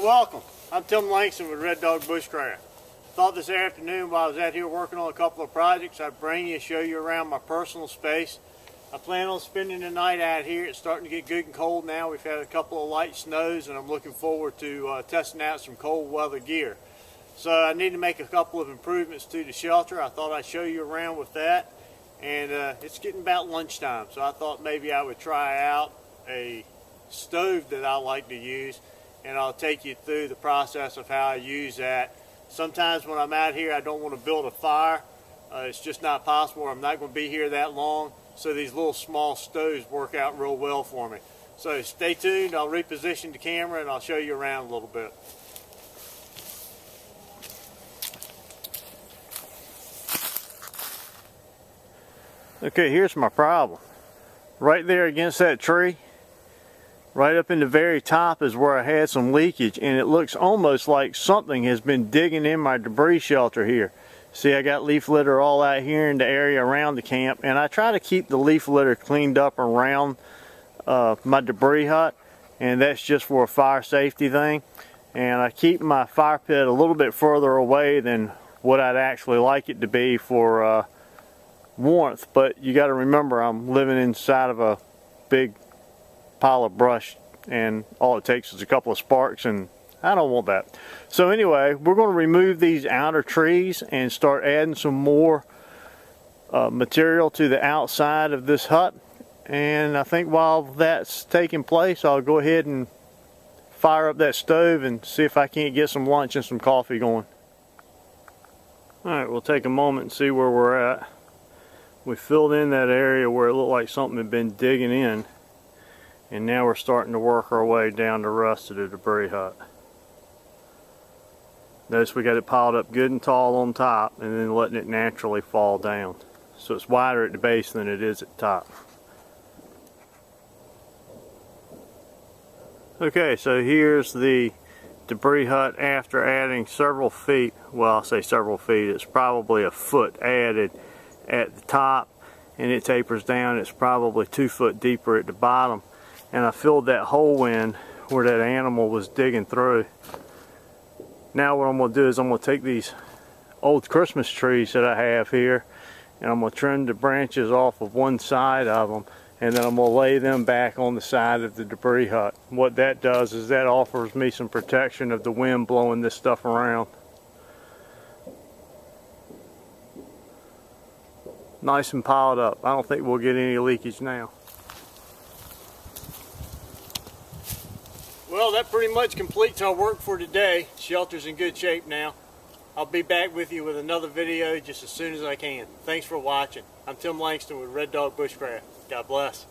welcome. I'm Tim Langston with Red Dog Bushcraft. Thought this afternoon while I was out here working on a couple of projects, I'd bring you, show you around my personal space. I plan on spending the night out here. It's starting to get good and cold now. We've had a couple of light snows and I'm looking forward to testing out some cold weather gear. So I need to make a couple of improvements to the shelter. I thought I'd show you around with that. And it's getting about lunchtime, so I thought maybe I would try out a stove that I like to use, and I'll take you through the process of how I use that. Sometimes when I'm out here I don't want to build a fire. It's just not possible. I'm not going to be here that long, so these little small stoves work out real well for me. So stay tuned. I'll reposition the camera and I'll show you around a little bit. Okay, here's my problem. Right there against that tree, right up in the very top is where I had some leakage, and it looks almost like something has been digging in my debris shelter here. See, I got leaf litter all out here in the area around the camp, and I try to keep the leaf litter cleaned up around my debris hut, and that's just for a fire safety thing. And I keep my fire pit a little bit further away than what I'd actually like it to be for warmth, but you got to remember I'm living inside of a big pile of brush, and all it takes is a couple of sparks, and I don't want that. So anyway, we're going to remove these outer trees and start adding some more material to the outside of this hut. And I think while that's taking place, I'll go ahead and fire up that stove and see if I can't get some lunch and some coffee going. Alright, we'll take a moment and see where we're at. We filled in that area where it looked like something had been digging in, and now we're starting to work our way down the rest of the debris hut. Notice we got it piled up good and tall on top and then letting it naturally fall down. So it's wider at the base than it is at the top. Okay, so here's the debris hut after adding several feet. Well, I'll say several feet. It's probably a foot added at the top, and it tapers down. It's probably 2 foot deeper at the bottom, and I filled that hole in where that animal was digging through. Now what I'm going to do is I'm going to take these old Christmas trees that I have here, and I'm going to trim the branches off of one side of them, and then I'm going to lay them back on the side of the debris hut. What that does is that offers me some protection of the wind blowing this stuff around. Nice and piled up. I don't think we'll get any leakage now. Well, that pretty much completes our work for today. Shelter's in good shape now. I'll be back with you with another video just as soon as I can. Thanks for watching. I'm Tim Langston with Red Dog Bushcraft. God bless.